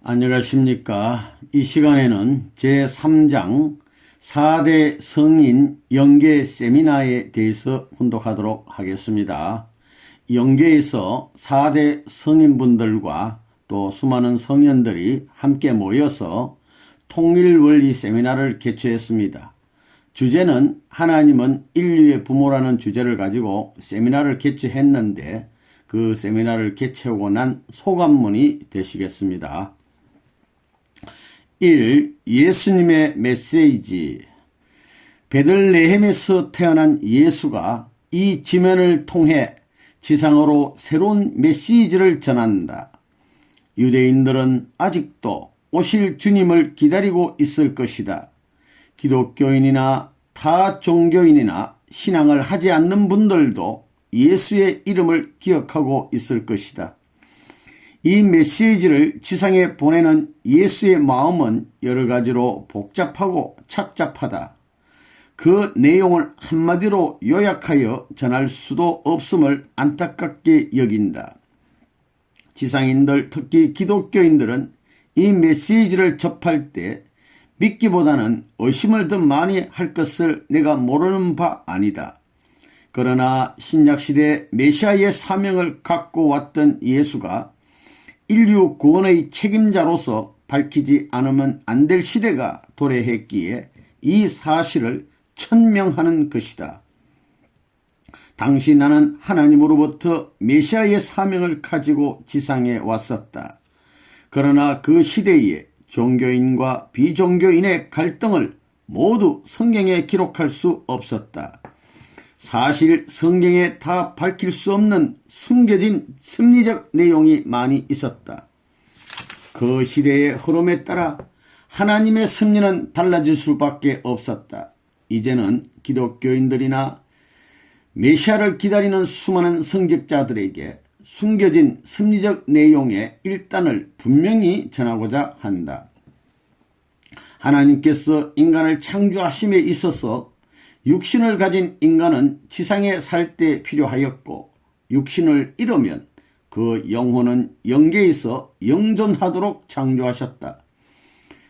안녕하십니까. 이 시간에는 제3장 4대 성인 영계 세미나에 대해서 훈독하도록 하겠습니다. 영계에서 4대 성인분들과 또 수많은 성현들이 함께 모여서 통일원리 세미나를 개최했습니다. 주제는 하나님은 인류의 부모라는 주제를 가지고 세미나를 개최했는데 그 세미나를 개최하고 난 소감문이 되시겠습니다. 1. 예수님의 메시지. 베들레헴에서 태어난 예수가 이 지면을 통해 지상으로 새로운 메시지를 전한다. 유대인들은 아직도 오실 주님을 기다리고 있을 것이다. 기독교인이나 타 종교인이나 신앙을 하지 않는 분들도 예수의 이름을 기억하고 있을 것이다. 이 메시지를 지상에 보내는 예수의 마음은 여러 가지로 복잡하고 착잡하다. 그 내용을 한마디로 요약하여 전할 수도 없음을 안타깝게 여긴다. 지상인들, 특히 기독교인들은 이 메시지를 접할 때 믿기보다는 의심을 더 많이 할 것을 내가 모르는 바 아니다. 그러나 신약시대 메시아의 사명을 갖고 왔던 예수가 인류 구원의 책임자로서 밝히지 않으면 안 될 시대가 도래했기에 이 사실을 천명하는 것이다. 당시 나는 하나님으로부터 메시아의 사명을 가지고 지상에 왔었다. 그러나 그 시대에 종교인과 비종교인의 갈등을 모두 성경에 기록할 수 없었다. 사실 성경에 다 밝힐 수 없는 숨겨진 심리적 내용이 많이 있었다. 그 시대의 흐름에 따라 하나님의 섭리는 달라질 수밖에 없었다. 이제는 기독교인들이나 메시아를 기다리는 수많은 성직자들에게 숨겨진 심리적 내용의 일단을 분명히 전하고자 한다. 하나님께서 인간을 창조하심에 있어서 육신을 가진 인간은 지상에 살 때 필요하였고 육신을 잃으면 그 영혼은 영계에서 영존하도록 창조하셨다.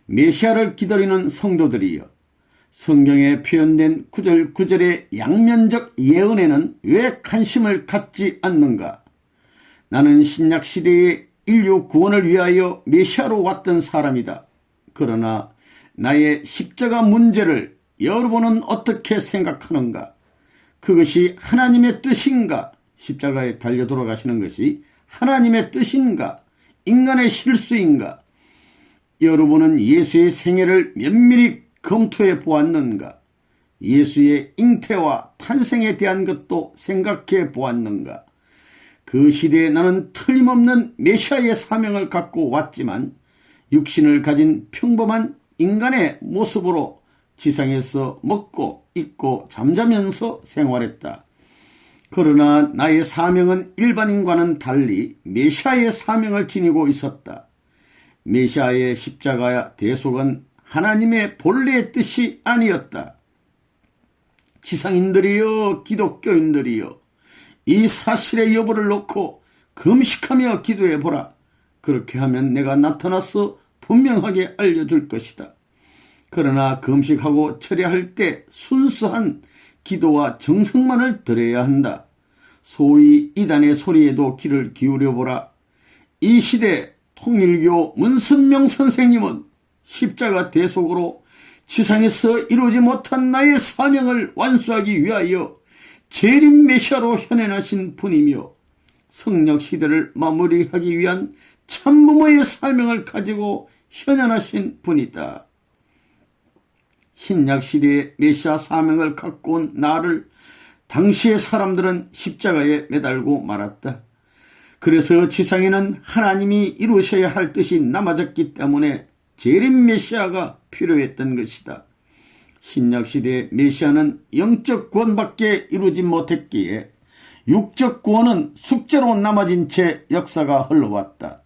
메시아를 기다리는 성도들이여, 성경에 표현된 구절구절의 양면적 예언에는 왜 관심을 갖지 않는가? 나는 신약시대의 인류 구원을 위하여 메시아로 왔던 사람이다. 그러나 나의 십자가 문제를 여러분은 어떻게 생각하는가? 그것이 하나님의 뜻인가? 십자가에 달려 돌아가시는 것이 하나님의 뜻인가? 인간의 실수인가? 여러분은 예수의 생애를 면밀히 검토해 보았는가? 예수의 잉태와 탄생에 대한 것도 생각해 보았는가? 그 시대에 나는 틀림없는 메시아의 사명을 갖고 왔지만 육신을 가진 평범한 인간의 모습으로 지상에서 먹고 입고 잠자면서 생활했다. 그러나 나의 사명은 일반인과는 달리 메시아의 사명을 지니고 있었다. 메시아의 십자가 대속은 하나님의 본래의 뜻이 아니었다. 지상인들이여, 기독교인들이여, 이 사실의 여부를 놓고 금식하며 기도해보라. 그렇게 하면 내가 나타나서 분명하게 알려줄 것이다. 그러나 금식하고 철야할 때 순수한 기도와 정성만을 드려야 한다. 소위 이단의 소리에도 귀를 기울여보라. 이 시대 통일교 문선명 선생님은 십자가 대속으로 지상에서 이루지 못한 나의 사명을 완수하기 위하여 재림 메시아로 현현하신 분이며 성령 시대를 마무리하기 위한 참부모의 사명을 가지고 현현하신 분이다. 신약시대의 메시아 사명을 갖고 온 나를 당시의 사람들은 십자가에 매달고 말았다. 그래서 지상에는 하나님이 이루셔야 할 뜻이 남아졌기 때문에 재림 메시아가 필요했던 것이다. 신약시대의 메시아는 영적 구원밖에 이루지 못했기에 육적 구원은 숙제로 남아진 채 역사가 흘러왔다.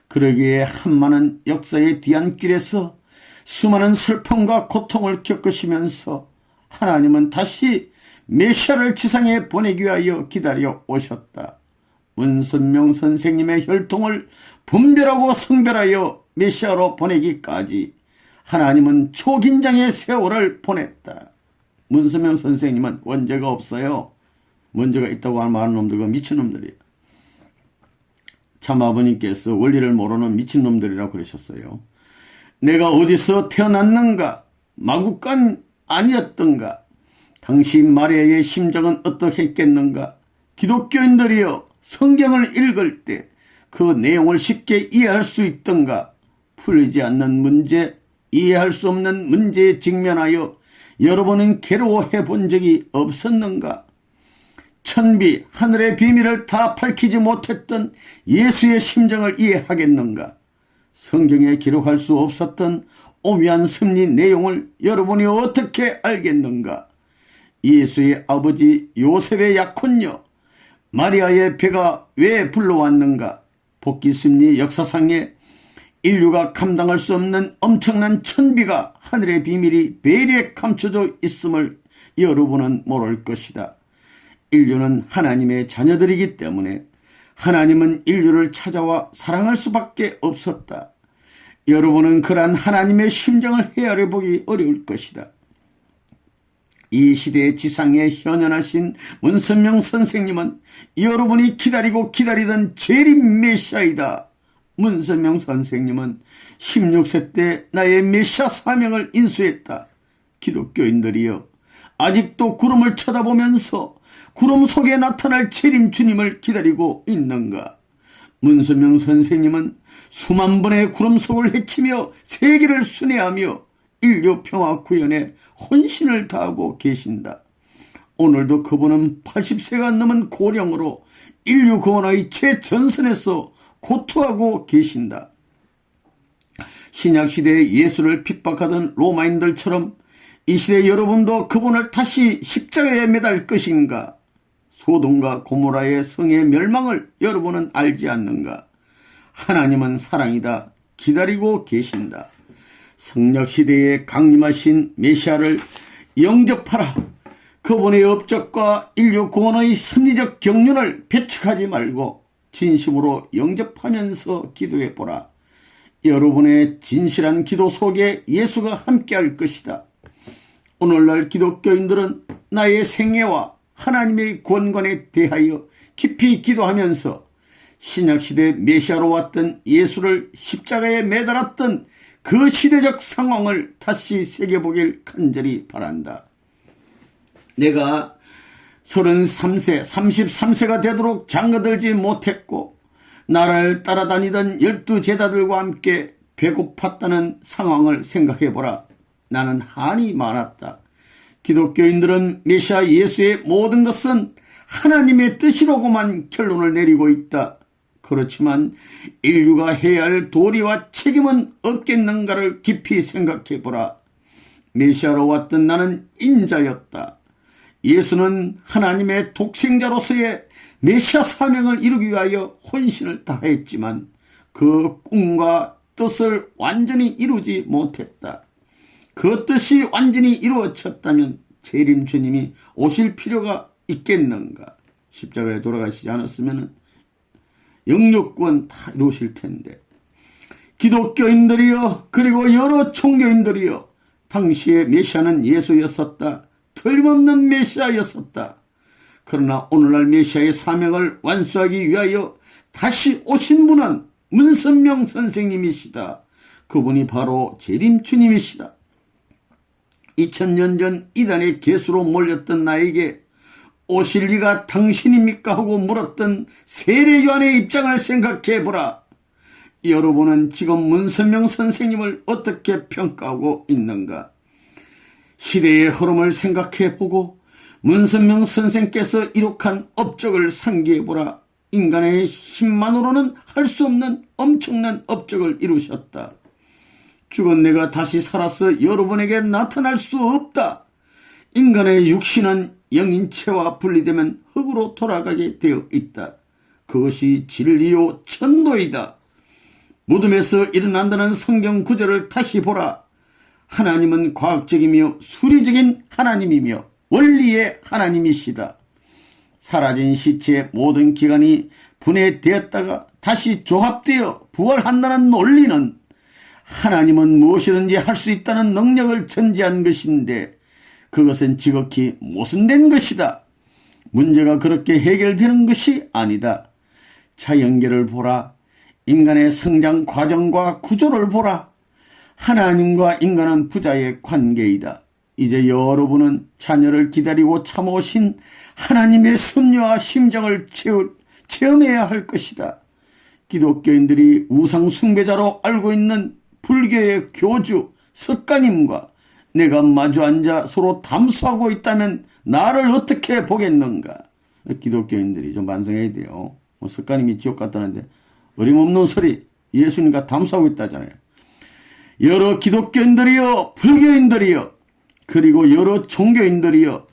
그러기에 한많은 역사의 뒤안길에서 수많은 슬픔과 고통을 겪으시면서 하나님은 다시 메시아를 지상에 보내기 위하여 기다려 오셨다. 문선명 선생님의 혈통을 분별하고 성별하여 메시아로 보내기까지 하나님은 초긴장의 세월을 보냈다. 문선명 선생님은 원죄가 없어요. 원죄가 있다고 하는 놈들과 미친놈들이에요. 참 아버님께서 원리를 모르는 미친놈들이라고 그러셨어요. 내가 어디서 태어났는가? 마구간 아니었던가? 당시 마리아의 심정은 어떻겠는가? 기독교인들이여 성경을 읽을 때 그 내용을 쉽게 이해할 수 있던가? 풀리지 않는 문제, 이해할 수 없는 문제에 직면하여 여러분은 괴로워해 본 적이 없었는가? 천비, 하늘의 비밀을 다 밝히지 못했던 예수의 심정을 이해하겠는가? 성경에 기록할 수 없었던 오묘한 섭리 내용을 여러분이 어떻게 알겠는가? 예수의 아버지 요셉의 약혼녀 마리아의 배가 왜 불러왔는가? 복귀 섭리 역사상에 인류가 감당할 수 없는 엄청난 천비가 하늘의 비밀이 배리에 감춰져 있음을 여러분은 모를 것이다. 인류는 하나님의 자녀들이기 때문에 하나님은 인류를 찾아와 사랑할 수밖에 없었다. 여러분은 그러한 하나님의 심정을 헤아려 보기 어려울 것이다. 이 시대의 지상에 현현하신 문선명 선생님은 여러분이 기다리고 기다리던 재림 메시아이다. 문선명 선생님은 16세 때 나의 메시아 사명을 인수했다. 기독교인들이여, 아직도 구름을 쳐다보면서 구름 속에 나타날 재림 주님을 기다리고 있는가? 문선명 선생님은 수만 번의 구름 속을 헤치며 세계를 순회하며 인류 평화 구현에 혼신을 다하고 계신다. 오늘도 그분은 80세가 넘은 고령으로 인류 구원의 최전선에서 고투하고 계신다. 신약시대에 예수를 핍박하던 로마인들처럼 이 시대 여러분도 그분을 다시 십자가에 매달 것인가? 소돔과 고모라의 성의 멸망을 여러분은 알지 않는가? 하나님은 사랑이다. 기다리고 계신다. 성약시대에 강림하신 메시아를 영접하라. 그분의 업적과 인류 구원의 섭리적 경륜을 배척하지 말고 진심으로 영접하면서 기도해보라. 여러분의 진실한 기도 속에 예수가 함께할 것이다. 오늘날 기독교인들은 나의 생애와 하나님의 구원관에 대하여 깊이 기도하면서 신약시대 메시아로 왔던 예수를 십자가에 매달았던 그 시대적 상황을 다시 새겨보길 간절히 바란다. 내가 33세, 33세가 되도록 장가들지 못했고 나를 따라다니던 12제자들과 함께 배고팠다는 상황을 생각해보라. 나는 한이 많았다. 기독교인들은 메시아 예수의 모든 것은 하나님의 뜻이로고만 결론을 내리고 있다. 그렇지만 인류가 해야 할 도리와 책임은 없겠는가를 깊이 생각해보라. 메시아로 왔던 나는 인자였다. 예수는 하나님의 독생자로서의 메시아 사명을 이루기 위하여 혼신을 다했지만 그 꿈과 뜻을 완전히 이루지 못했다. 그 뜻이 완전히 이루어졌다면 재림 주님이 오실 필요가 있겠는가? 십자가에 돌아가시지 않았으면 영육권 다 이루실 텐데. 기독교인들이여, 그리고 여러 종교인들이여, 당시의 메시아는 예수였었다. 틀림없는 메시아였었다. 그러나 오늘날 메시아의 사명을 완수하기 위하여 다시 오신 분은 문선명 선생님이시다. 그분이 바로 재림 주님이시다. 2000년 전 이단의 개수로 몰렸던 나에게 오실 리가 당신입니까? 하고 물었던 세례 요한의 입장을 생각해보라. 여러분은 지금 문선명 선생님을 어떻게 평가하고 있는가? 시대의 흐름을 생각해보고 문선명 선생께서 이룩한 업적을 상기해보라. 인간의 힘만으로는 할 수 없는 엄청난 업적을 이루셨다. 죽은 내가 다시 살아서 여러분에게 나타날 수 없다. 인간의 육신은 영인체와 분리되면 흙으로 돌아가게 되어 있다. 그것이 진리요 천도이다. 무덤에서 일어난다는 성경 구절을 다시 보라. 하나님은 과학적이며 수리적인 하나님이며 원리의 하나님이시다. 사라진 시체의 모든 기관이 분해되었다가 다시 조합되어 부활한다는 논리는 하나님은 무엇이든지 할 수 있다는 능력을 전제한 것인데 그것은 지극히 모순된 것이다. 문제가 그렇게 해결되는 것이 아니다. 자연계를 보라. 인간의 성장 과정과 구조를 보라. 하나님과 인간은 부자의 관계이다. 이제 여러분은 자녀를 기다리고 참으신 하나님의 섭리와 심정을 체험해야 할 것이다. 기독교인들이 우상 숭배자로 알고 있는 불교의 교주 석가님과 내가 마주 앉아 서로 담수하고 있다면 나를 어떻게 보겠는가? 기독교인들이 좀 반성해야 돼요. 석가님이 지옥 갔다는데 어림없는 소리, 예수님과 담수하고 있다잖아요. 여러 기독교인들이여, 불교인들이여, 그리고 여러 종교인들이여,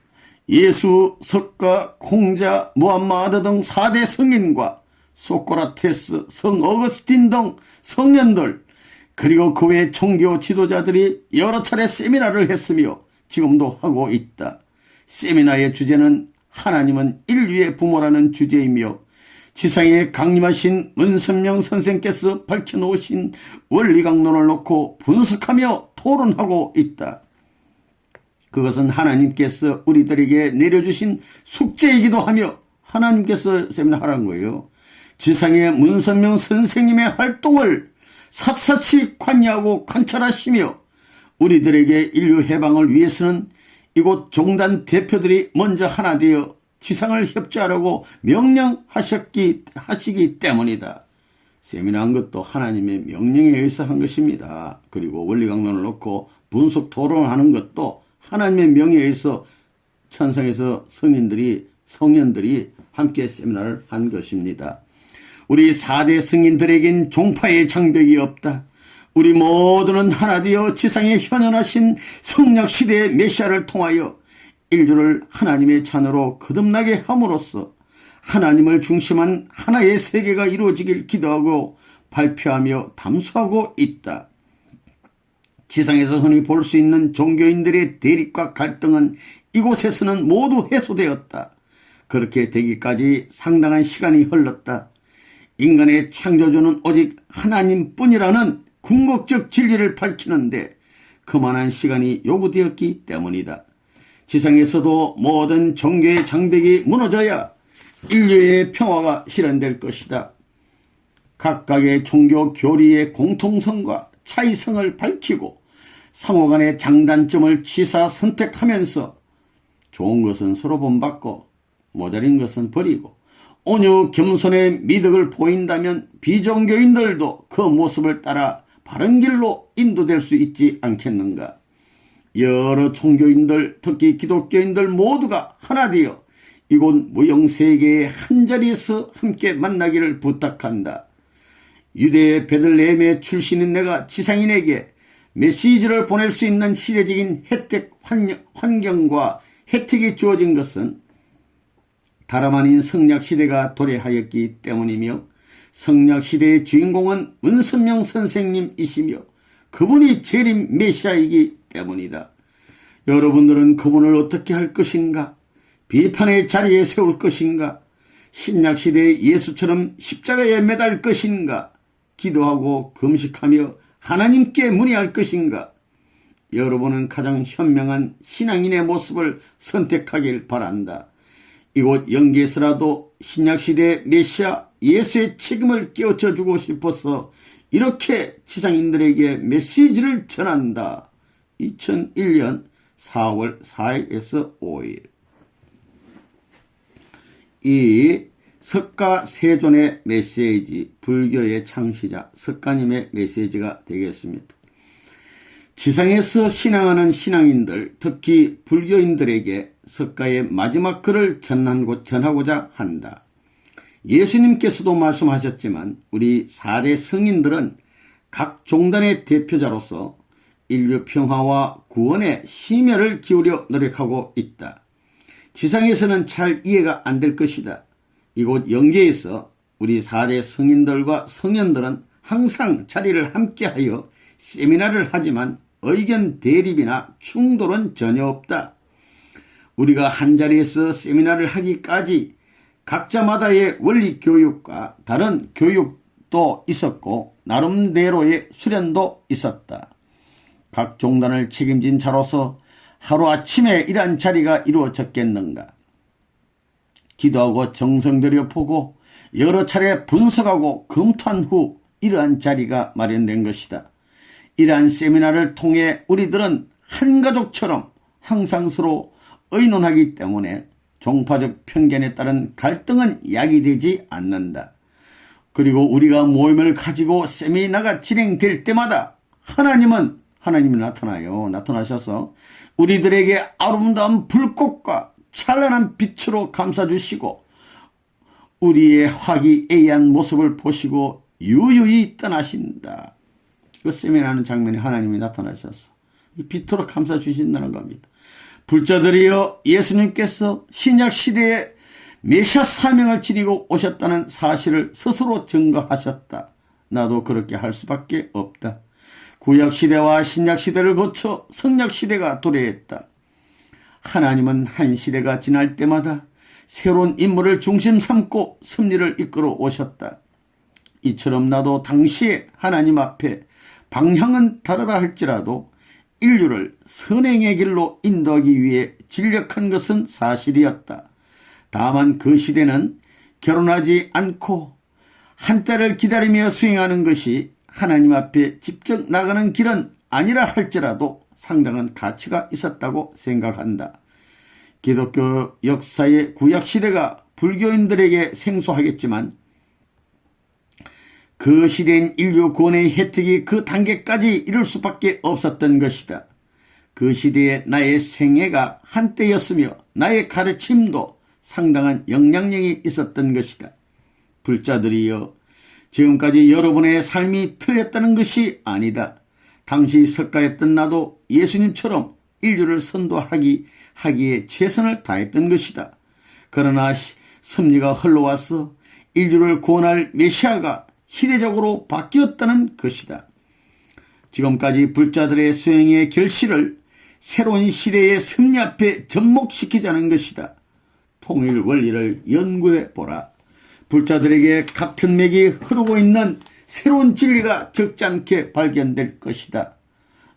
예수, 석가, 공자, 무함마드 등 4대 성인과 소크라테스, 성 어거스틴 등 성년들, 그리고 그 외 종교 지도자들이 여러 차례 세미나를 했으며 지금도 하고 있다. 세미나의 주제는 하나님은 인류의 부모라는 주제이며 지상에 강림하신 문선명 선생께서 밝혀놓으신 원리강론을 놓고 분석하며 토론하고 있다. 그것은 하나님께서 우리들에게 내려주신 숙제이기도 하며 하나님께서 세미나 하라는 거예요. 지상의 문선명 선생님의 활동을 샅샅이 관여하고 관찰하시며 우리들에게 인류 해방을 위해서는 이곳 종단 대표들이 먼저 하나 되어 지상을 협조하라고 명령하시기 때문이다. 세미나한 것도 하나님의 명령에 의해서 한 것입니다. 그리고 원리강론을 놓고 분석 토론하는 것도 하나님의 명령에 의해서 천상에서 성년들이 함께 세미나를 한 것입니다. 우리 4대 성인들에겐 종파의 장벽이 없다. 우리 모두는 하나 되어 지상에 현현하신 성약시대의 메시아를 통하여 인류를 하나님의 자녀로 거듭나게 함으로써 하나님을 중심한 하나의 세계가 이루어지길 기도하고 발표하며 담수하고 있다. 지상에서 흔히 볼 수 있는 종교인들의 대립과 갈등은 이곳에서는 모두 해소되었다. 그렇게 되기까지 상당한 시간이 흘렀다. 인간의 창조주는 오직 하나님뿐이라는 궁극적 진리를 밝히는데 그만한 시간이 요구되었기 때문이다. 지상에서도 모든 종교의 장벽이 무너져야 인류의 평화가 실현될 것이다. 각각의 종교 교리의 공통성과 차이성을 밝히고 상호 간의 장단점을 취사 선택하면서 좋은 것은 서로 본받고 모자린 것은 버리고 온유 겸손의 미덕을 보인다면 비종교인들도 그 모습을 따라 바른 길로 인도될 수 있지 않겠는가. 여러 종교인들, 특히 기독교인들 모두가 하나 되어 이곳 무형세계의 한자리에서 함께 만나기를 부탁한다. 유대 베들레헴의 출신인 내가 지상인에게 메시지를 보낼 수 있는 시대적인 환경과 혜택이 주어진 것은 다름 아닌 성약시대가 도래하였기 때문이며 성약시대의 주인공은 문선명 선생님이시며 그분이 재림 메시아이기 때문이다. 여러분들은 그분을 어떻게 할 것인가? 비판의 자리에 세울 것인가? 신약시대의 예수처럼 십자가에 매달 것인가? 기도하고 금식하며 하나님께 문의할 것인가? 여러분은 가장 현명한 신앙인의 모습을 선택하길 바란다. 이곳 영계에서라도 신약시대 메시아 예수의 책임을 깨우쳐주고 싶어서 이렇게 지상인들에게 메시지를 전한다. 2001년 4월 4일에서 5일. 이 석가세존의 메시지, 불교의 창시자 석가님의 메시지가 되겠습니다. 지상에서 신앙하는 신앙인들, 특히 불교인들에게 석가의 마지막 글을 전하고자 한다. 예수님께서도 말씀하셨지만 우리 4대 성인들은 각 종단의 대표자로서 인류 평화와 구원에 심혈을 기울여 노력하고 있다. 지상에서는 잘 이해가 안 될 것이다. 이곳 영계에서 우리 4대 성인들과 성현들은 항상 자리를 함께하여 세미나를 하지만 의견 대립이나 충돌은 전혀 없다. 우리가 한자리에서 세미나를 하기까지 각자마다의 원리 교육과 다른 교육도 있었고 나름대로의 수련도 있었다. 각 종단을 책임진 자로서 하루아침에 이러한 자리가 이루어졌겠는가. 기도하고 정성 들여 보고 여러 차례 분석하고 검토한 후 이러한 자리가 마련된 것이다. 이러한 세미나를 통해 우리들은 한 가족처럼 항상 서로 의논하기 때문에 종파적 편견에 따른 갈등은 야기되지 않는다. 그리고 우리가 모임을 가지고 세미나가 진행될 때마다 하나님이 나타나셔서 우리들에게 아름다운 불꽃과 찬란한 빛으로 감싸주시고 우리의 화기애애한 모습을 보시고 유유히 떠나신다. 그 세미나하는 장면에 하나님이 나타나셔서 빛으로 감싸주신다는 겁니다. 불자들이여, 예수님께서 신약시대에 메시아 사명을 지니고 오셨다는 사실을 스스로 증거하셨다. 나도 그렇게 할 수밖에 없다. 구약시대와 신약시대를 거쳐 성약시대가 도래했다. 하나님은 한 시대가 지날 때마다 새로운 인물을 중심 삼고 섭리를 이끌어 오셨다. 이처럼 나도 당시에 하나님 앞에 방향은 다르다 할지라도 인류를 선행의 길로 인도하기 위해 진력한 것은 사실이었다. 다만 그 시대는 결혼하지 않고 한 딸을 기다리며 수행하는 것이 하나님 앞에 직접 나가는 길은 아니라 할지라도 상당한 가치가 있었다고 생각한다. 기독교 역사의 구약시대가 불교인들에게 생소하겠지만 그 시대인 인류 구원의 혜택이 그 단계까지 이룰 수밖에 없었던 것이다. 그 시대에 나의 생애가 한때였으며 나의 가르침도 상당한 영향력이 있었던 것이다. 불자들이여, 지금까지 여러분의 삶이 틀렸다는 것이 아니다. 당시 석가였던 나도 예수님처럼 인류를 선도하기에 최선을 다했던 것이다. 그러나 섭리가 흘러와서 인류를 구원할 메시아가 시대적으로 바뀌었다는 것이다. 지금까지 불자들의 수행의 결실을 새로운 시대의 섭리 앞에 접목시키자는 것이다. 통일 원리를 연구해보라. 불자들에게 같은 맥이 흐르고 있는 새로운 진리가 적잖게 발견될 것이다.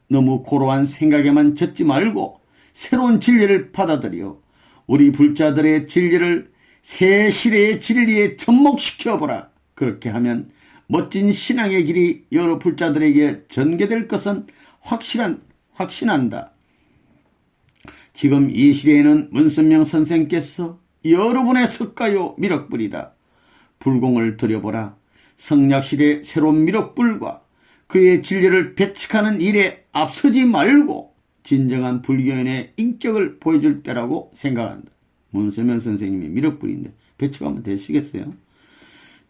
너무 고로한 생각에만 젖지 말고 새로운 진리를 받아들여 우리 불자들의 진리를 새 시대의 진리에 접목시켜보라. 그렇게 하면 멋진 신앙의 길이 여러 불자들에게 전개될 것은 확신한다. 지금 이 시대에는 문선명 선생께서 여러분의 석가요 미륵불이다. 불공을 들여보라. 성약시대 새로운 미륵불과 그의 진리를 배척하는 일에 앞서지 말고 진정한 불교인의 인격을 보여줄 때라고 생각한다. 문선명 선생님이 미륵불인데 배척하면 되시겠어요?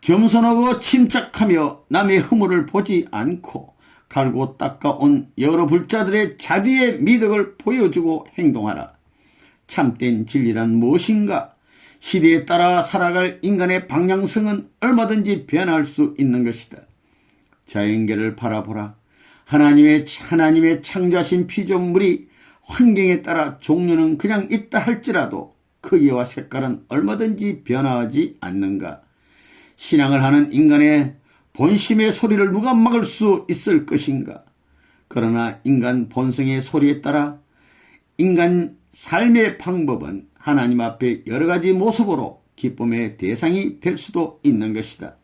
겸손하고 침착하며 남의 허물을 보지 않고 갈고 닦아온 여러 불자들의 자비의 미덕을 보여주고 행동하라. 참된 진리란 무엇인가? 시대에 따라 살아갈 인간의 방향성은 얼마든지 변할 수 있는 것이다. 자연계를 바라보라. 하나님의 창조하신 피조물이 환경에 따라 종류는 그냥 있다 할지라도 크기와 색깔은 얼마든지 변화하지 않는가? 신앙을 하는 인간의 본심의 소리를 누가 막을 수 있을 것인가? 그러나 인간 본성의 소리에 따라 인간 삶의 방법은 하나님 앞에 여러 가지 모습으로 기쁨의 대상이 될 수도 있는 것이다.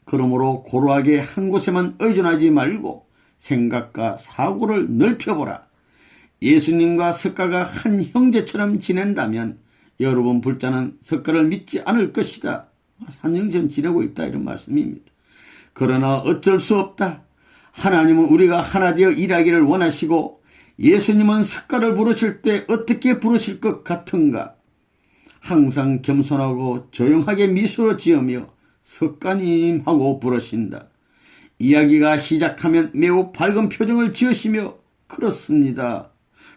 그러므로 고루하게 한 곳에만 의존하지 말고 생각과 사고를 넓혀보라. 예수님과 석가가 한 형제처럼 지낸다면 여러분 불자는 석가를 믿지 않을 것이다. 한 형제처럼 지내고 있다, 이런 말씀입니다. 그러나 어쩔 수 없다. 하나님은 우리가 하나 되어 일하기를 원하시고 예수님은 석가를 부르실 때 어떻게 부르실 것 같은가? 항상 겸손하고 조용하게 미소를 지으며 석가님 하고 부르신다. 이야기가 시작하면 매우 밝은 표정을 지으시며 그렇습니다.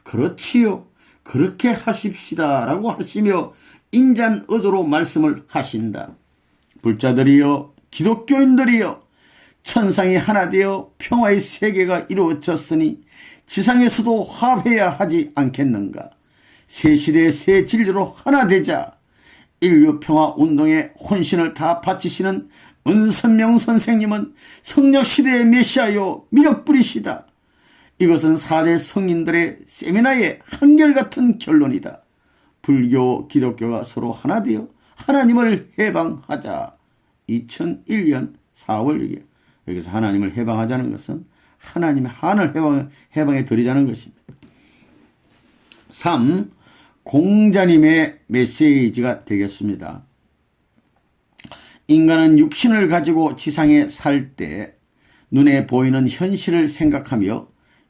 그렇지요. 그렇게 하십시다 라고 하시며 인잔어조로 말씀을 하신다. 불자들이여, 기독교인들이여, 천상이 하나 되어 평화의 세계가 이루어졌으니 지상에서도 화합해야 하지 않겠는가? 새 시대의 새 진리로 하나 되자. 인류 평화 운동에 혼신을 다 바치시는 은선명 선생님은 성력시대의 메시아요 미력불이시다. 이것은 4대 성인들의 세미나의 한결같은 결론이다. 불교, 기독교가 서로 하나 되어 하나님을 해방하자. 2001년 4월 6일. 여기서 하나님을 해방하자는 것은 하나님의 한을 해방해 드리자는 것입니다. 3. 공자님의 메시지가 되겠습니다. 인간은 육신을 가지고 지상에 살 때 눈에 보이는 현실을 생각하며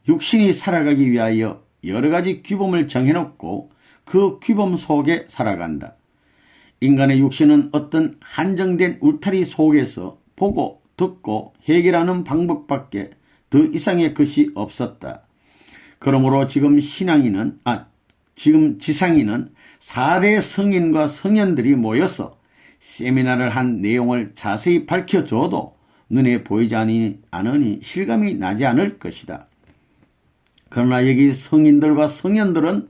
육신이 살아가기 위하여 여러 가지 규범을 정해놓고 그 규범 속에 살아간다. 인간의 육신은 어떤 한정된 울타리 속에서 보고 듣고 해결하는 방법밖에 더 이상의 것이 없었다. 그러므로 지금 지상인은 4대 성인과 성현들이 모여서 세미나를 한 내용을 자세히 밝혀줘도 눈에 보이지 않으니 실감이 나지 않을 것이다. 그러나 여기 성인들과 성현들은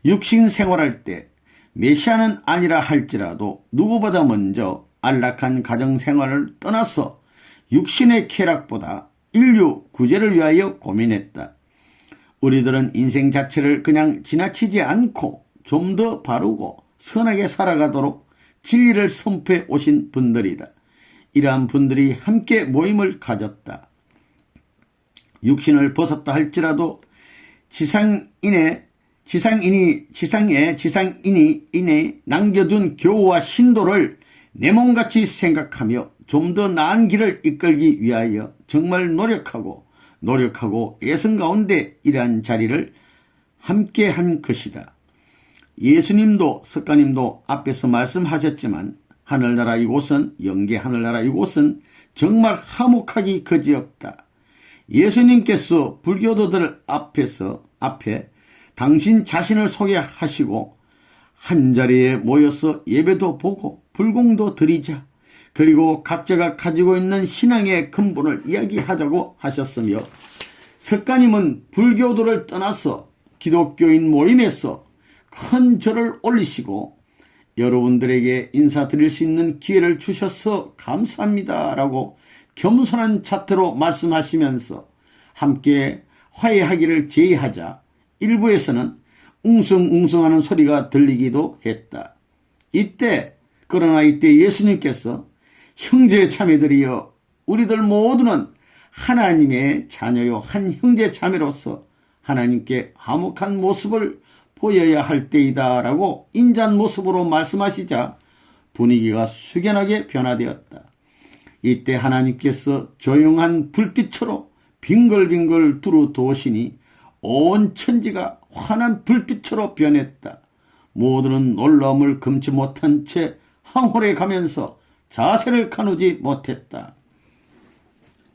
육신 생활할 때 메시아는 아니라 할지라도 누구보다 먼저 안락한 가정생활을 떠나서 육신의 쾌락보다 인류 구제를 위하여 고민했다. 우리들은 인생 자체를 그냥 지나치지 않고 좀 더 바르고 선하게 살아가도록 진리를 선포해 오신 분들이다. 이러한 분들이 함께 모임을 가졌다. 육신을 벗었다 할지라도 지상인에 남겨둔 교우와 신도를 내 몸같이 생각하며 좀 더 나은 길을 이끌기 위하여 정말 노력하고 애성 가운데 이러한 자리를 함께 한 것이다. 예수님도 석가님도 앞에서 말씀하셨지만 하늘나라 이곳은 영계 하늘나라 이곳은 정말 화목하기 그지없다. 예수님께서 불교도들 앞에 당신 자신을 소개하시고 한자리에 모여서 예배도 보고 불공도 드리자. 그리고 각자가 가지고 있는 신앙의 근본을 이야기하자고 하셨으며 석가님은 불교도를 떠나서 기독교인 모임에서 큰 절을 올리시고 여러분들에게 인사드릴 수 있는 기회를 주셔서 감사합니다 라고 겸손한 자태로 말씀하시면서 함께 화해하기를 제의하자 일부에서는 웅성웅성하는 소리가 들리기도 했다. 그러나 이때 예수님께서 형제 자매들이여 우리들 모두는 하나님의 자녀요 한 형제 자매로서 하나님께 화목한 모습을 보여야 할 때이다 라고 인자한 모습으로 말씀하시자 분위기가 숙연하게 변화되었다. 이때 하나님께서 조용한 불빛으로 빙글빙글 두루도시니 온 천지가 환한 불빛으로 변했다. 모두는 놀라움을 금치 못한 채 황홀해 가면서 자세를 가누지 못했다.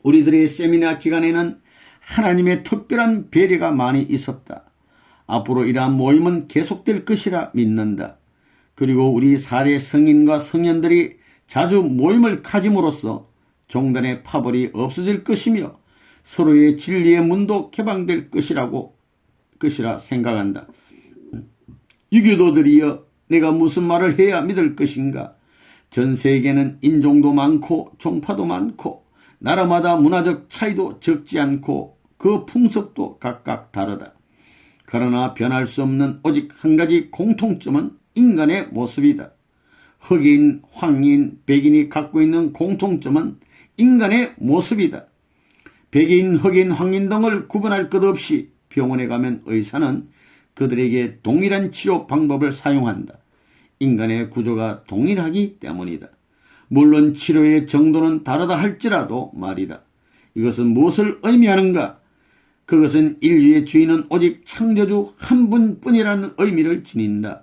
우리들의 세미나 기간에는 하나님의 특별한 배려가 많이 있었다. 앞으로 이러한 모임은 계속될 것이라 믿는다. 그리고 우리 4대 성인과 성현들이 자주 모임을 가짐으로써 종단의 파벌이 없어질 것이며 서로의 진리의 문도 개방될 것이라 생각한다. 유교도들이여 내가 무슨 말을 해야 믿을 것인가? 전 세계는 인종도 많고 종파도 많고 나라마다 문화적 차이도 적지 않고 그 풍습도 각각 다르다. 그러나 변할 수 없는 오직 한 가지 공통점은 인간의 모습이다. 흑인, 황인, 백인이 갖고 있는 공통점은 인간의 모습이다. 백인, 흑인, 황인 등을 구분할 것 없이 병원에 가면 의사는 그들에게 동일한 치료 방법을 사용한다. 인간의 구조가 동일하기 때문이다. 물론 치료의 정도는 다르다 할지라도 말이다. 이것은 무엇을 의미하는가? 그것은 인류의 주인은 오직 창조주 한 분뿐이라는 의미를 지닌다.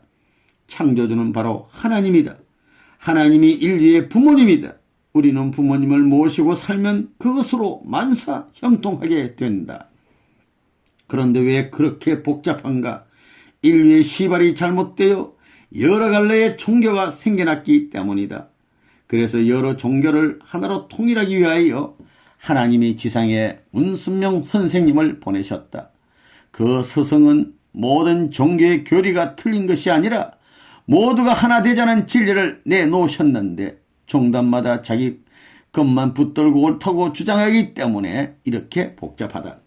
창조주는 바로 하나님이다. 하나님이 인류의 부모님이다. 우리는 부모님을 모시고 살면 그것으로 만사 형통하게 된다. 그런데 왜 그렇게 복잡한가? 인류의 시발이 잘못되어 여러 갈래의 종교가 생겨났기 때문이다. 그래서 여러 종교를 하나로 통일하기 위하여 하나님이 지상에 은순명 선생님을 보내셨다. 그 스승은 모든 종교의 교리가 틀린 것이 아니라 모두가 하나 되자는 진리를 내놓으셨는데 종단마다 자기 것만 붙들고 옳다고 주장하기 때문에 이렇게 복잡하다.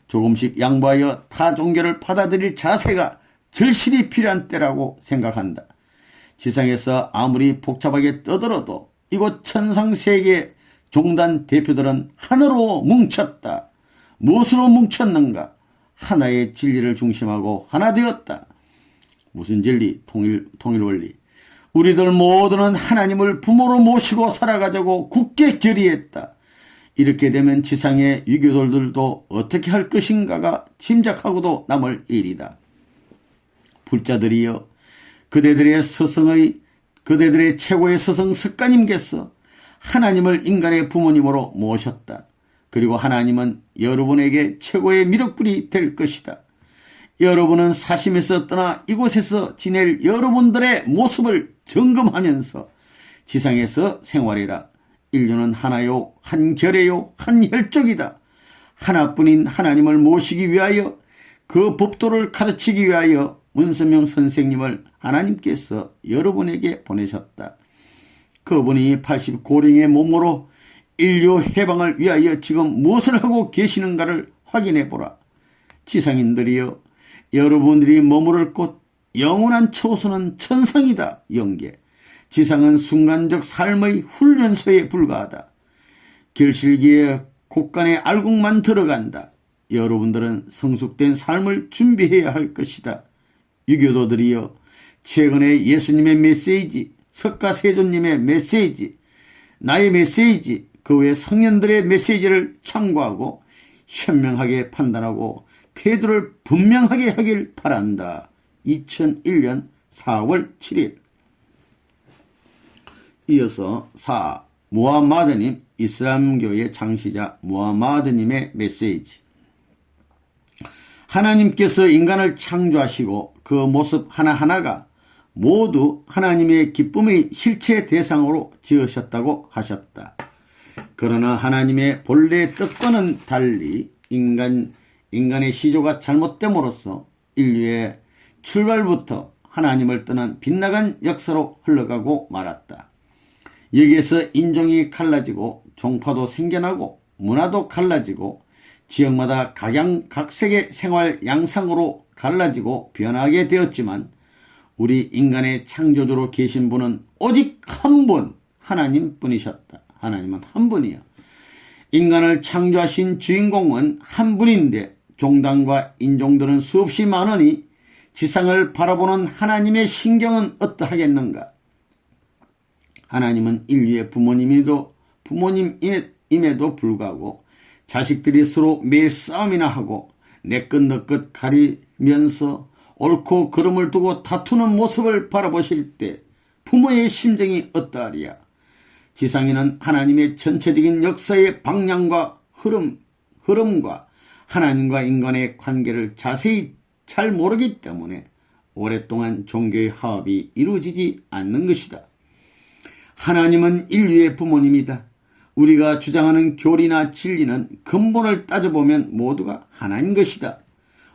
조금씩 양보하여 타 종교를 받아들일 자세가 절실히 필요한 때라고 생각한다. 지상에서 아무리 복잡하게 떠들어도 이곳 천상세계의 종단 대표들은 하나로 뭉쳤다. 무엇으로 뭉쳤는가? 하나의 진리를 중심하고 하나 되었다. 무슨 진리? 통일 원리. 우리들 모두는 하나님을 부모로 모시고 살아가자고 굳게 결의했다. 이렇게 되면 지상의 유교돌들도 어떻게 할 것인가가 짐작하고도 남을 일이다. 불자들이여, 그대들의 최고의 스승 석가님께서 하나님을 인간의 부모님으로 모셨다. 그리고 하나님은 여러분에게 최고의 미륵불이 될 것이다. 여러분은 사심에서 떠나 이곳에서 지낼 여러분들의 모습을 점검하면서 지상에서 생활해라. 인류는 하나요, 한결이요, 한혈족이다. 하나뿐인 하나님을 모시기 위하여 그 법도를 가르치기 위하여 문선명 선생님을 하나님께서 여러분에게 보내셨다. 그분이 80고령의 몸으로 인류 해방을 위하여 지금 무엇을 하고 계시는가를 확인해보라. 지상인들이여, 여러분들이 머무를 곳 영원한 처소는 천상이다. 영계. 지상은 순간적 삶의 훈련소에 불과하다. 결실기에 곳간에 알곡만 들어간다. 여러분들은 성숙된 삶을 준비해야 할 것이다. 유교도들이여, 최근에 예수님의 메시지, 석가세존님의 메시지, 나의 메시지, 그 외 성현들의 메시지를 참고하고 현명하게 판단하고 태도를 분명하게 하길 바란다. 2001년 4월 7일. 이어서 4. 무함마드님, 이슬람교의 창시자 무함마드님의 메시지. 하나님께서 인간을 창조하시고 그 모습 하나하나가 모두 하나님의 기쁨의 실체 대상으로 지으셨다고 하셨다. 그러나 하나님의 본래 뜻과는 달리 인간의 시조가 잘못됨으로써 인류의 출발부터 하나님을 떠난 빗나간 역사로 흘러가고 말았다. 여기에서 인종이 갈라지고 종파도 생겨나고 문화도 갈라지고 지역마다 각양각색의 생활 양상으로 갈라지고 변하게 되었지만 우리 인간의 창조주로 계신 분은 오직 한 분, 하나님뿐이셨다. 하나님은 한 분이야. 인간을 창조하신 주인공은 한 분인데 종단과 인종들은 수없이 많으니 지상을 바라보는 하나님의 신경은 어떠하겠는가? 하나님은 인류의 부모님임에도 불구하고 자식들이 서로 매일 싸움이나 하고 내 것 너 것 가리면서 옳고 그름을 두고 다투는 모습을 바라보실 때 부모의 심정이 어떠하리야? 지상에는 하나님의 전체적인 역사의 방향과 흐름과 하나님과 인간의 관계를 자세히 잘 모르기 때문에 오랫동안 종교의 화합이 이루어지지 않는 것이다. 하나님은 인류의 부모님이다. 우리가 주장하는 교리나 진리는 근본을 따져보면 모두가 하나인 것이다.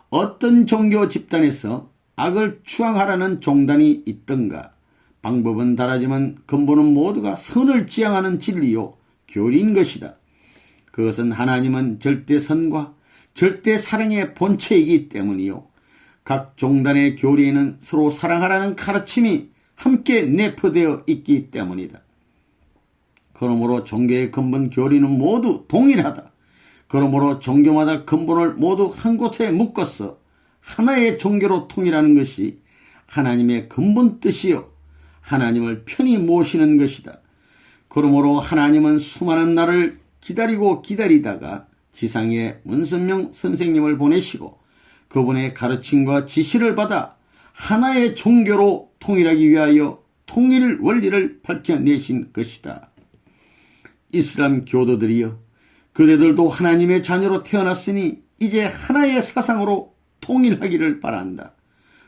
어떤 종교 집단에서 악을 추앙하라는 종단이 있던가 방법은 다르지만 근본은 모두가 선을 지향하는 진리요 교리인 것이다. 그것은 하나님은 절대 선과 절대 사랑의 본체이기 때문이요. 각 종단의 교리에는 서로 사랑하라는 가르침이 함께 내포되어 있기 때문이다. 그러므로 종교의 근본 교리는 모두 동일하다. 그러므로 종교마다 근본을 모두 한 곳에 묶어서 하나의 종교로 통일하는 것이 하나님의 근본 뜻이요 하나님을 편히 모시는 것이다. 그러므로 하나님은 수많은 날을 기다리다가 지상에 문선명 선생님을 보내시고 그분의 가르침과 지시를 받아 하나의 종교로 통일하기 위하여 통일 원리를 밝혀내신 것이다. 이슬람 교도들이여, 그대들도 하나님의 자녀로 태어났으니 이제 하나의 사상으로 통일하기를 바란다.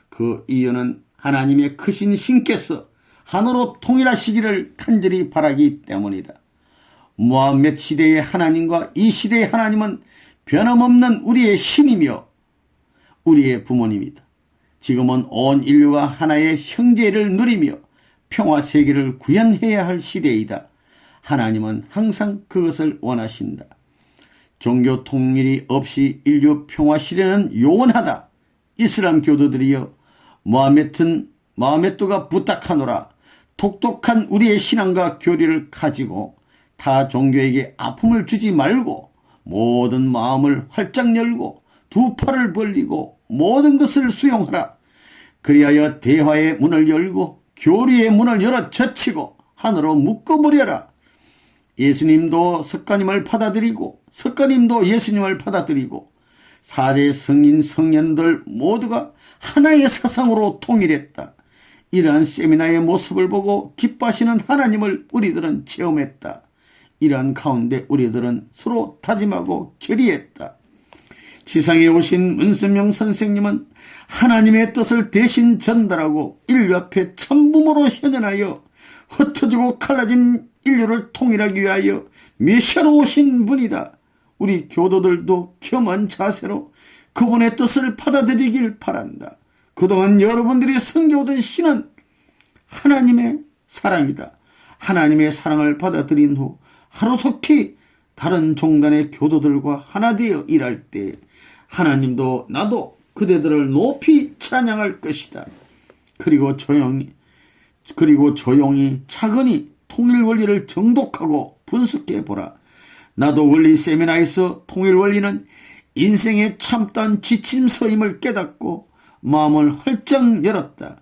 그 이유는 하나님의 크신 신께서 하나로 통일하시기를 간절히 바라기 때문이다. 무함메드 시대의 하나님과 이 시대의 하나님은 변함없는 우리의 신이며 우리의 부모님이다. 지금은 온 인류가 하나의 형제를 누리며 평화 세계를 구현해야 할 시대이다. 하나님은 항상 그것을 원하신다. 종교 통일이 없이 인류 평화 시대는 요원하다. 이슬람 교도들이여, 모하메트가 부탁하노라. 독특한 우리의 신앙과 교리를 가지고 타 종교에게 아픔을 주지 말고 모든 마음을 활짝 열고 두 팔을 벌리고 모든 것을 수용하라. 그리하여 대화의 문을 열고 교리의 문을 열어 젖히고 하늘로 묶어버려라. 예수님도 석가님을 받아들이고 석가님도 예수님을 받아들이고 4대 성인 성년들 모두가 하나의 사상으로 통일했다. 이러한 세미나의 모습을 보고 기뻐하시는 하나님을 우리들은 체험했다. 이러한 가운데 우리들은 서로 다짐하고 결의했다. 지상에 오신 문선명 선생님은 하나님의 뜻을 대신 전달하고 인류 앞에 참부모로 현현하여 흩어지고 갈라진 인류를 통일하기 위하여 메시아로 오신 분이다. 우리 교도들도 겸한 자세로 그분의 뜻을 받아들이길 바란다. 그동안 여러분들이 섬겨오던 신은 하나님의 사랑이다. 하나님의 사랑을 받아들인 후 하루속히 다른 종단의 교도들과 하나 되어 일할 때 하나님도 나도 그대들을 높이 찬양할 것이다. 그리고 조용히 차근히 통일 원리를 정독하고 분석해 보라. 나도 원리 세미나에서 통일 원리는 인생의 참다운 지침서임을 깨닫고 마음을 활짝 열었다.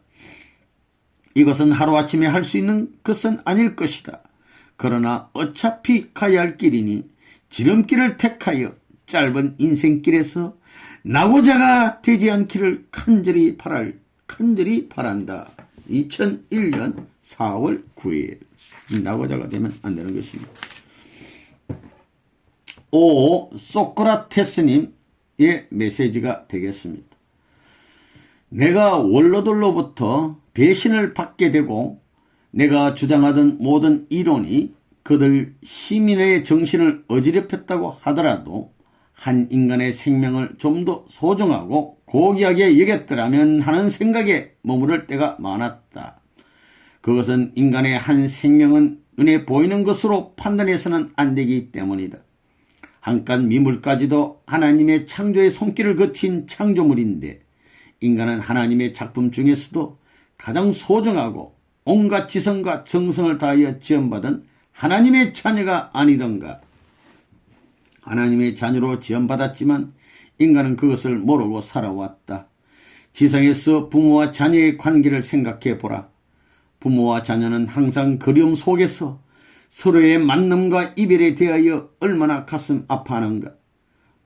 이것은 하루아침에 할 수 있는 것은 아닐 것이다. 그러나 어차피 가야 할 길이니 지름길을 택하여 짧은 인생길에서 낙오자가 되지 않기를 간절히 바란다. 2001년 4월 9일. 낙오자가 되면 안 되는 것입니다. 소크라테스님의 메시지가 되겠습니다. 내가 원로들로부터 배신을 받게 되고 내가 주장하던 모든 이론이 그들 시민의 정신을 어지럽혔다고 하더라도 한 인간의 생명을 좀 더 소중하고 고귀하게 여겼더라면 하는 생각에 머무를 때가 많았다. 그것은 인간의 한 생명은 눈에 보이는 것으로 판단해서는 안 되기 때문이다. 한칸 미물까지도 하나님의 창조의 손길을 거친 창조물인데 인간은 하나님의 작품 중에서도 가장 소중하고 온갖 지성과 정성을 다하여 지원받은 하나님의 자녀가 아니던가. 하나님의 자녀로 지원받았지만 인간은 그것을 모르고 살아왔다. 지성에서 부모와 자녀의 관계를 생각해 보라. 부모와 자녀는 항상 그리움 속에서 서로의 만남과 이별에 대하여 얼마나 가슴 아파하는가.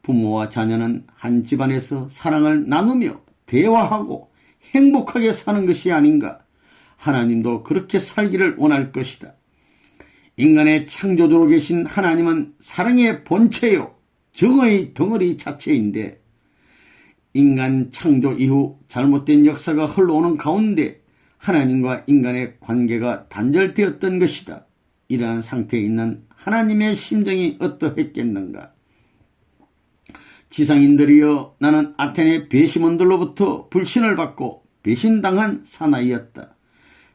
부모와 자녀는 한 집안에서 사랑을 나누며 대화하고 행복하게 사는 것이 아닌가. 하나님도 그렇게 살기를 원할 것이다. 인간의 창조주로 계신 하나님은 사랑의 본체요 정의 덩어리 자체인데 인간 창조 이후 잘못된 역사가 흘러오는 가운데 하나님과 인간의 관계가 단절되었던 것이다. 이러한 상태에 있는 하나님의 심정이 어떠했겠는가. 지상인들이여, 나는 아테네 배심원들로부터 불신을 받고 배신당한 사나이였다.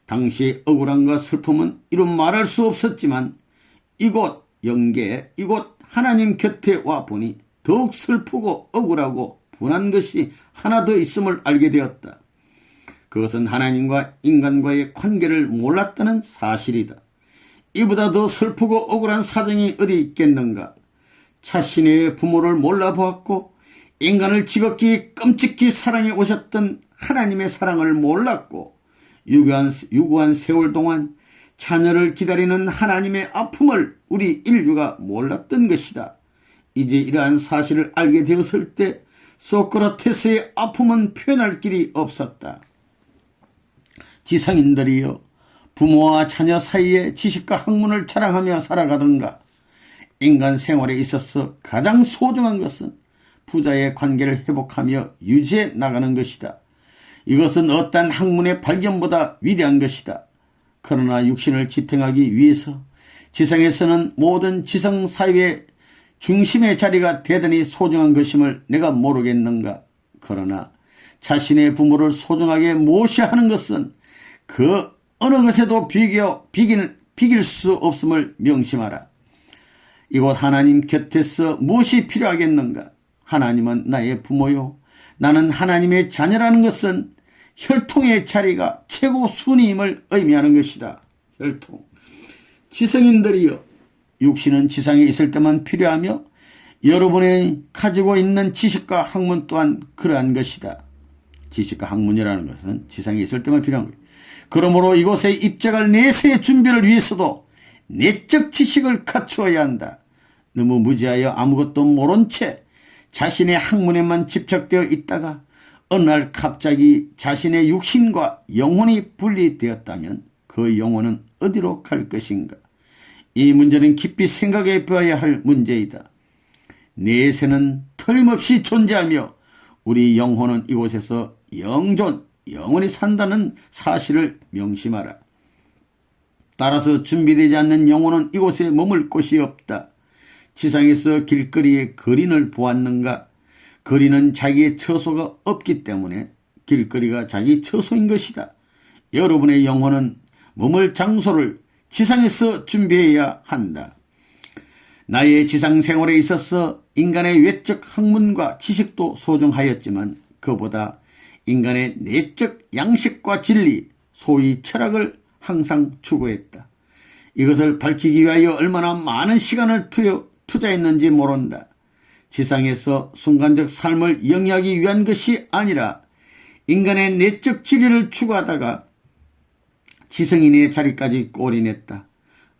당시의 억울함과 슬픔은 이루 말할 수 없었지만 이곳 영계, 이곳 하나님 곁에 와 보니 더욱 슬프고 억울하고 분한 것이 하나 더 있음을 알게 되었다. 그것은 하나님과 인간과의 관계를 몰랐다는 사실이다. 이보다 더 슬프고 억울한 사정이 어디 있겠는가. 자신의 부모를 몰라보았고 인간을 지극히 끔찍히 사랑해 오셨던 하나님의 사랑을 몰랐고 유구한 세월 동안 자녀를 기다리는 하나님의 아픔을 우리 인류가 몰랐던 것이다. 이제 이러한 사실을 알게 되었을 때 소크라테스의 아픔은 표현할 길이 없었다. 지상인들이여, 부모와 자녀 사이에 지식과 학문을 자랑하며 살아가던가. 인간 생활에 있어서 가장 소중한 것은 부자의 관계를 회복하며 유지해 나가는 것이다. 이것은 어떠한 학문의 발견보다 위대한 것이다. 그러나 육신을 지탱하기 위해서 지상에서는 모든 지성사회의 중심의 자리가 대단히 소중한 것임을 내가 모르겠는가. 그러나 자신의 부모를 소중하게 모셔야 하는 것은 그 어느 것에도 비길 수 없음을 명심하라. 이곳 하나님 곁에서 무엇이 필요하겠는가? 하나님은 나의 부모요. 나는 하나님의 자녀라는 것은 혈통의 자리가 최고 순위임을 의미하는 것이다. 혈통. 지성인들이여, 육신은 지상에 있을 때만 필요하며 여러분이 가지고 있는 지식과 학문 또한 그러한 것이다. 지식과 학문이라는 것은 지상에 있을 때만 필요한 거예요. 그러므로 이곳에 입적할 내세의 준비를 위해서도 내적 지식을 갖추어야 한다. 너무 무지하여 아무것도 모른 채 자신의 학문에만 집착되어 있다가 어느 날 갑자기 자신의 육신과 영혼이 분리되었다면 그 영혼은 어디로 갈 것인가? 이 문제는 깊이 생각해 봐야 할 문제이다. 내세는 틀림없이 존재하며 우리 영혼은 이곳에서 영원히 산다는 사실을 명심하라. 따라서 준비되지 않는 영혼은 이곳에 머물 곳이 없다. 지상에서 길거리에 거린을 보았는가? 거리는 자기의 처소가 없기 때문에 길거리가 자기 처소인 것이다. 여러분의 영혼은 머물 장소를 지상에서 준비해야 한다. 나의 지상 생활에 있어서 인간의 외적 학문과 지식도 소중하였지만 그보다 인간의 내적 양식과 진리, 소위 철학을 항상 추구했다. 이것을 밝히기 위하여 얼마나 많은 시간을 투자했는지 모른다. 지상에서 순간적 삶을 영위하기 위한 것이 아니라 인간의 내적 진리를 추구하다가 지성인의 자리까지 골인했다.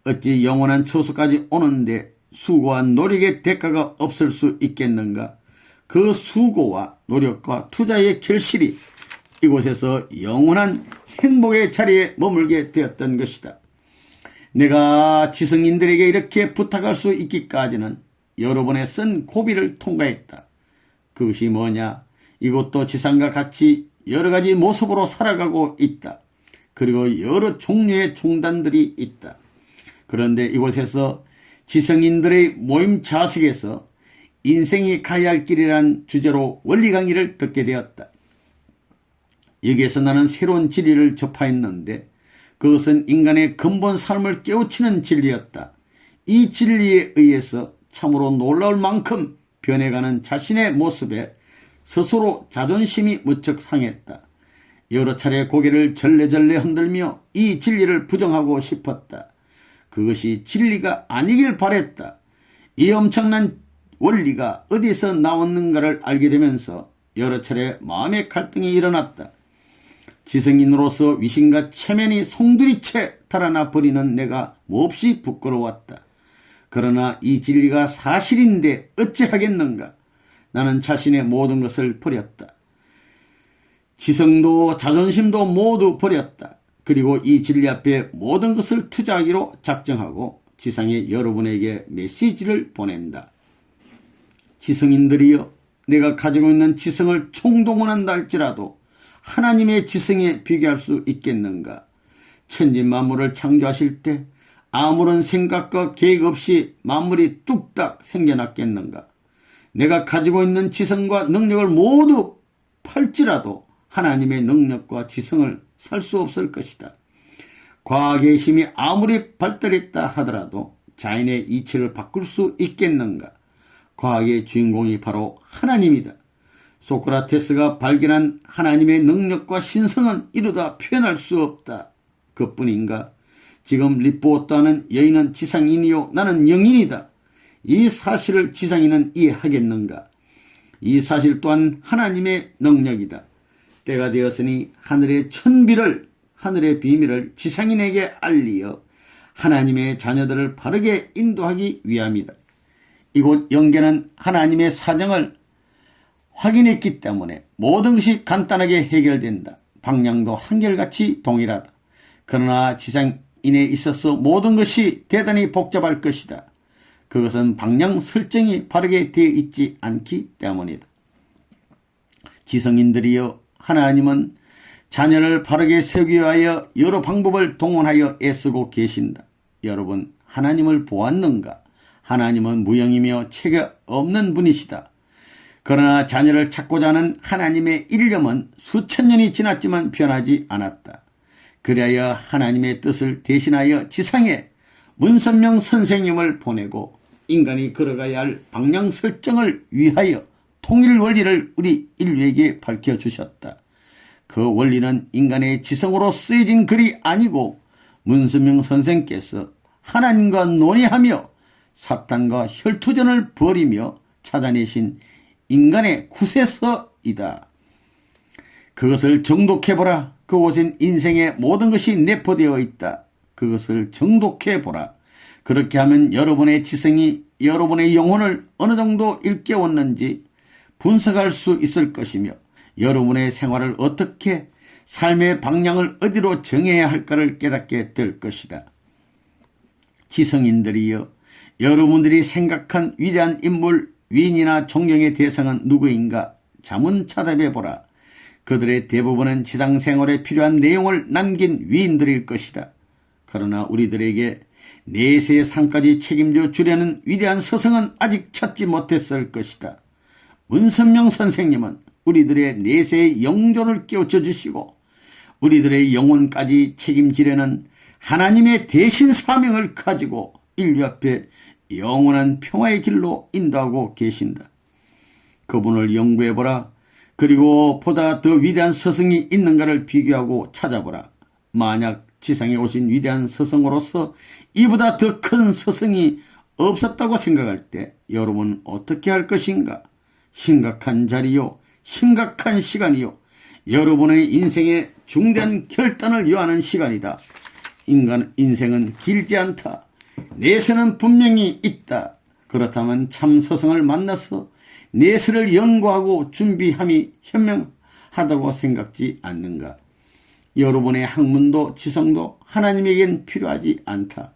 어찌 영원한 처소까지 오는데 수고와 노력의 대가가 없을 수 있겠는가? 그 수고와 노력과 투자의 결실이 이곳에서 영원한 행복의 자리에 머물게 되었던 것이다. 내가 지성인들에게 이렇게 부탁할 수 있기까지는 여러분의 쓴 고비를 통과했다. 그것이 뭐냐? 이곳도 지상과 같이 여러 가지 모습으로 살아가고 있다. 그리고 여러 종류의 종단들이 있다. 그런데 이곳에서 지성인들의 모임 좌석에서 인생이 가야 할 길이란 주제로 원리 강의를 듣게 되었다. 여기에서 나는 새로운 진리를 접하였는데 그것은 인간의 근본 삶을 깨우치는 진리였다. 이 진리에 의해서 참으로 놀라울 만큼 변해가는 자신의 모습에 스스로 자존심이 무척 상했다. 여러 차례 고개를 절레절레 흔들며 이 진리를 부정하고 싶었다. 그것이 진리가 아니길 바랬다. 이 엄청난 원리가 어디서 나왔는가를 알게 되면서 여러 차례 마음의 갈등이 일어났다. 지성인으로서 위신과 체면이 송두리째 달아나 버리는 내가 몹시 부끄러웠다. 그러나 이 진리가 사실인데 어찌하겠는가? 나는 자신의 모든 것을 버렸다. 지성도 자존심도 모두 버렸다. 그리고 이 진리 앞에 모든 것을 투자하기로 작정하고 지상에 여러분에게 메시지를 보낸다. 지성인들이여, 내가 가지고 있는 지성을 총동원한다 할지라도 하나님의 지성에 비교할 수 있겠는가? 천지만물을 창조하실 때 아무런 생각과 계획 없이 만물이 뚝딱 생겨났겠는가? 내가 가지고 있는 지성과 능력을 모두 팔지라도 하나님의 능력과 지성을 살 수 없을 것이다. 과학의 힘이 아무리 발달했다 하더라도 자연의 이치를 바꿀 수 있겠는가? 과학의 주인공이 바로 하나님이다. 소크라테스가 발견한 하나님의 능력과 신성은 이루다 표현할 수 없다. 그뿐인가? 지금 리포트하는 여인은 지상인이요 나는 영인이다. 이 사실을 지상인은 이해하겠는가? 이 사실 또한 하나님의 능력이다. 때가 되었으니 하늘의 천비를, 하늘의 비밀을 지상인에게 알리어 하나님의 자녀들을 바르게 인도하기 위함이다. 이곳 영계는 하나님의 사정을 확인했기 때문에 모든 것이 간단하게 해결된다. 방향도 한결같이 동일하다. 그러나 지상인에 있어서 모든 것이 대단히 복잡할 것이다. 그것은 방향 설정이 바르게 되어 있지 않기 때문이다. 지성인들이여, 하나님은 자녀를 바르게 세우기 위하여 여러 방법을 동원하여 애쓰고 계신다. 여러분, 하나님을 보았는가? 하나님은 무형이며 체가 없는 분이시다. 그러나 자녀를 찾고자 하는 하나님의 일념은 수천 년이 지났지만 변하지 않았다. 그리하여 하나님의 뜻을 대신하여 지상에 문선명 선생님을 보내고 인간이 걸어가야 할 방향 설정을 위하여 통일 원리를 우리 인류에게 밝혀주셨다. 그 원리는 인간의 지성으로 쓰여진 글이 아니고 문선명 선생께서 하나님과 논의하며 사탄과 혈투전을 벌이며 찾아내신 인간의 구세서이다. 그것을 정독해보라. 그곳엔 인생의 모든 것이 내포되어 있다. 그것을 정독해보라. 그렇게 하면 여러분의 지성이 여러분의 영혼을 어느 정도 일깨웠는지 분석할 수 있을 것이며 여러분의 생활을 어떻게 삶의 방향을 어디로 정해야 할까를 깨닫게 될 것이다. 지성인들이여, 여러분들이 생각한 위대한 인물, 위인이나 존경의 대상은 누구인가 자문찾아보라. 그들의 대부분은 지상생활에 필요한 내용을 남긴 위인들일 것이다. 그러나 우리들에게 내세의 삶까지 책임져 주려는 위대한 서성은 아직 찾지 못했을 것이다. 문선명 선생님은 우리들의 내세의 영존을 깨우쳐 주시고 우리들의 영혼까지 책임지려는 하나님의 대신 사명을 가지고 인류 앞에 영원한 평화의 길로 인도하고 계신다. 그분을 연구해보라. 그리고 보다 더 위대한 서성이 있는가를 비교하고 찾아보라. 만약 지상에 오신 위대한 서성으로서 이보다 더 큰 서성이 없었다고 생각할 때 여러분은 어떻게 할 것인가? 심각한 자리요, 심각한 시간이요, 여러분의 인생의 중대한 결단을 요하는 시간이다. 인생은 길지 않다. 내세는 분명히 있다. 그렇다면 참 서성을 만나서 내세를 연구하고 준비함이 현명하다고 생각지 않는가? 여러분의 학문도 지성도 하나님에겐 필요하지 않다.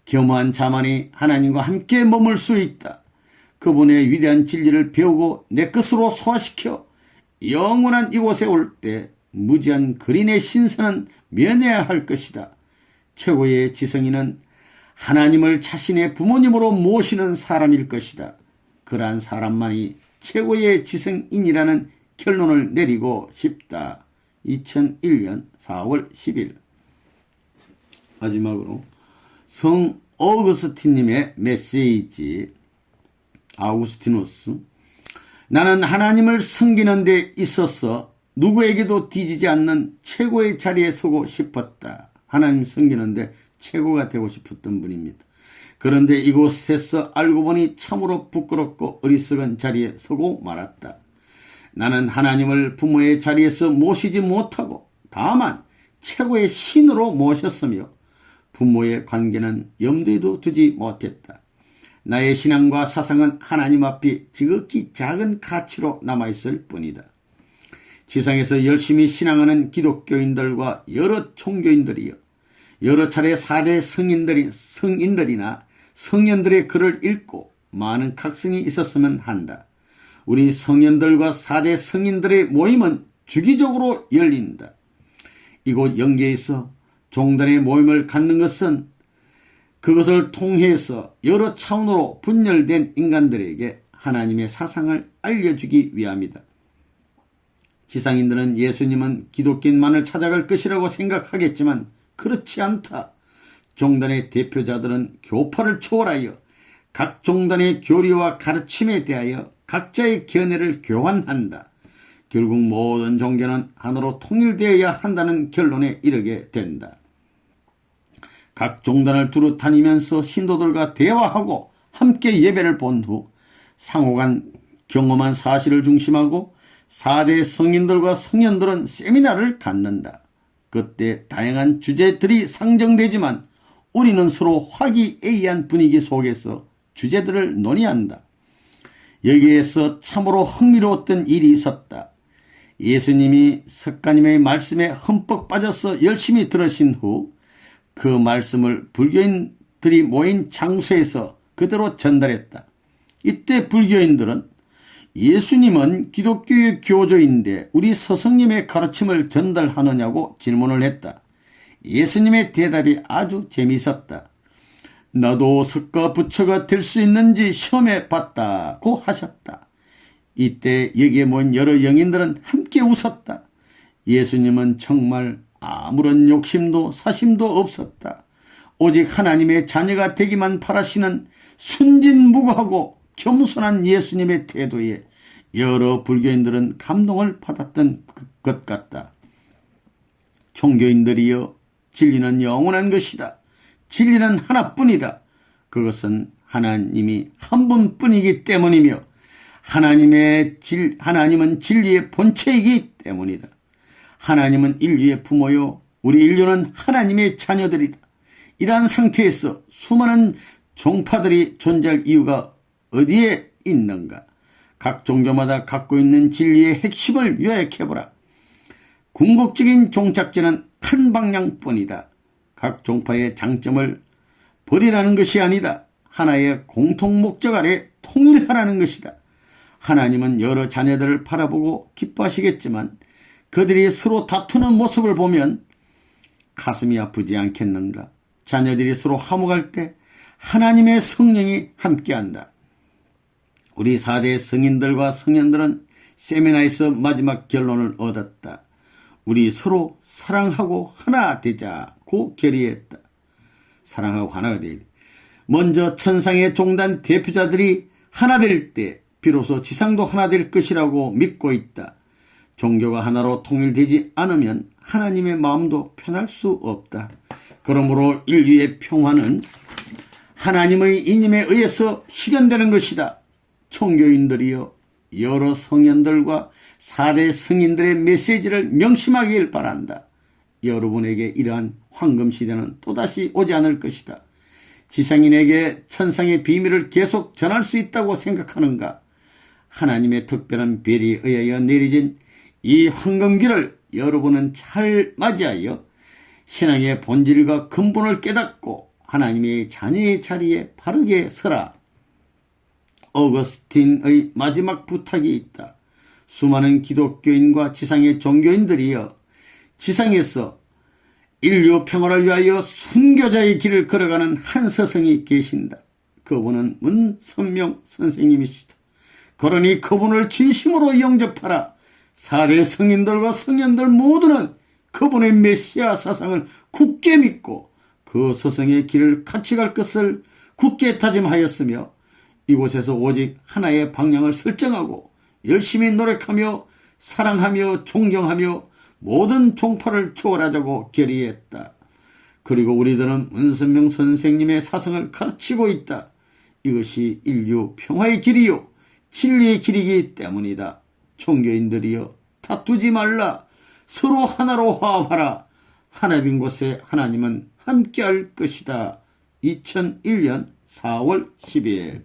겸허한 자만이 하나님과 함께 머물 수 있다. 그분의 위대한 진리를 배우고 내 것으로 소화시켜 영원한 이곳에 올 때 무지한 그린의 신선은 면해야 할 것이다. 최고의 지성인은 하나님을 자신의 부모님으로 모시는 사람일 것이다. 그러한 사람만이 최고의 지성인이라는 결론을 내리고 싶다. 2001년 4월 10일. 마지막으로 성 어거스틴님의 메시지. 아우구스티누스. 나는 하나님을 섬기는 데 있어서 누구에게도 뒤지지 않는 최고의 자리에 서고 싶었다. 하나님 섬기는데 최고가 되고 싶었던 분입니다. 그런데 이곳에서 알고 보니 참으로 부끄럽고 어리석은 자리에 서고 말았다. 나는 하나님을 부모의 자리에서 모시지 못하고 다만 최고의 신으로 모셨으며 부모의 관계는 염두에도 두지 못했다. 나의 신앙과 사상은 하나님 앞에 지극히 작은 가치로 남아있을 뿐이다. 지상에서 열심히 신앙하는 기독교인들과 여러 종교인들이여, 여러 차례 4대 성인들이나 성년들의 글을 읽고 많은 각성이 있었으면 한다. 우리 성년들과 4대 성인들의 모임은 주기적으로 열린다. 이곳 영계에서 종단의 모임을 갖는 것은 그것을 통해서 여러 차원으로 분열된 인간들에게 하나님의 사상을 알려주기 위함이다. 지상인들은 예수님은 기독교인만을 찾아갈 것이라고 생각하겠지만 그렇지 않다. 종단의 대표자들은 교파를 초월하여 각 종단의 교리와 가르침에 대하여 각자의 견해를 교환한다. 결국 모든 종교는 하나로 통일되어야 한다는 결론에 이르게 된다. 각 종단을 두루 다니면서 신도들과 대화하고 함께 예배를 본 후 상호간 경험한 사실을 중심하고 4대 성인들과 성년들은 세미나를 갖는다. 그때 다양한 주제들이 상정되지만 우리는 서로 화기애애한 분위기 속에서 주제들을 논의한다. 여기에서 참으로 흥미로웠던 일이 있었다. 예수님이 석가님의 말씀에 흠뻑 빠져서 열심히 들으신 후 그 말씀을 불교인들이 모인 장소에서 그대로 전달했다. 이때 불교인들은 예수님은 기독교의 교조인데 우리 스승님의 가르침을 전달하느냐고 질문을 했다. 예수님의 대답이 아주 재미있었다. 나도 석가 부처가 될 수 있는지 시험해 봤다고 하셨다. 이때 여기에 모인 여러 영인들은 함께 웃었다. 예수님은 정말 아무런 욕심도 사심도 없었다. 오직 하나님의 자녀가 되기만 바라시는 순진무구하고 겸손한 예수님의 태도에 여러 불교인들은 감동을 받았던 것 같다. 종교인들이여, 진리는 영원한 것이다. 진리는 하나뿐이다. 그것은 하나님이 한 분뿐이기 때문이며 하나님은 진리의 본체이기 때문이다. 하나님은 인류의 부모요, 우리 인류는 하나님의 자녀들이다. 이러한 상태에서 수많은 종파들이 존재할 이유가 어디에 있는가? 각 종교마다 갖고 있는 진리의 핵심을 요약해보라. 궁극적인 종착지는 한 방향뿐이다. 각 종파의 장점을 버리라는 것이 아니다. 하나의 공통 목적 아래 통일하라는 것이다. 하나님은 여러 자녀들을 바라보고 기뻐하시겠지만 그들이 서로 다투는 모습을 보면 가슴이 아프지 않겠는가? 자녀들이 서로 화목할 때 하나님의 성령이 함께한다. 우리 4대 성인들과 성현들은 세미나에서 마지막 결론을 얻었다. 우리 서로 사랑하고 하나 되자고 결의했다. 사랑하고 하나가 되야 돼. 먼저 천상의 종단 대표자들이 하나 될 때 비로소 지상도 하나 될 것이라고 믿고 있다. 종교가 하나로 통일되지 않으면 하나님의 마음도 편할 수 없다. 그러므로 인류의 평화는 하나님의 인임에 의해서 실현되는 것이다. 종교인들이여, 여러 성현들과 4대 성인들의 메시지를 명심하길 바란다. 여러분에게 이러한 황금시대는 또다시 오지 않을 것이다. 지상인에게 천상의 비밀을 계속 전할 수 있다고 생각하는가? 하나님의 특별한 별에 의하여 내려진 이 황금기를 여러분은 잘 맞이하여 신앙의 본질과 근본을 깨닫고 하나님의 자녀의 자리에 바르게 서라. 어거스틴의 마지막 부탁이 있다. 수많은 기독교인과 지상의 종교인들이여, 지상에서 인류 평화를 위하여 순교자의 길을 걸어가는 한 스승이 계신다. 그분은 문선명 선생님이시다. 그러니 그분을 진심으로 영접하라. 4대 성인들과 성현들 모두는 그분의 메시아 사상을 굳게 믿고 그 스승의 길을 같이 갈 것을 굳게 다짐하였으며 이곳에서 오직 하나의 방향을 설정하고 열심히 노력하며 사랑하며 존경하며 모든 종파를 초월하자고 결의했다. 그리고 우리들은 문선명 선생님의 사상을 가르치고 있다. 이것이 인류 평화의 길이요 진리의 길이기 때문이다. 종교인들이여, 다투지 말라. 서로 하나로 화합하라. 하나 된 곳에 하나님은 함께할 것이다. 2001년 4월 12일